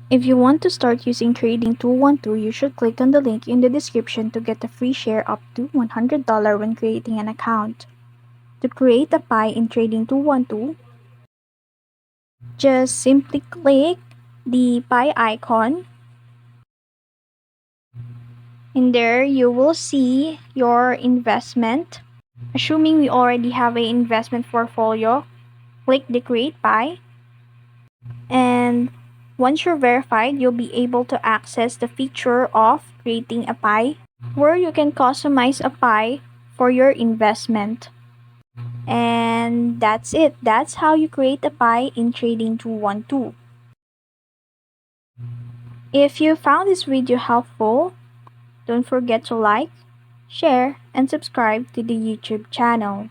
If you want to start using Trading212, you should click on the link in the description to get a free share up to $100 when creating an account. To create a pie in Trading212, just simply click the pie icon. In there, you will see your investment. Assuming we already have an investment portfolio, click the Create Pie. And once you're verified, you'll be able to access the feature of creating a pie, where you can customize a pie for your investment. And that's it. That's how you create a pie in Trading212. If you found this video helpful, don't forget to like, share, and subscribe to the YouTube channel.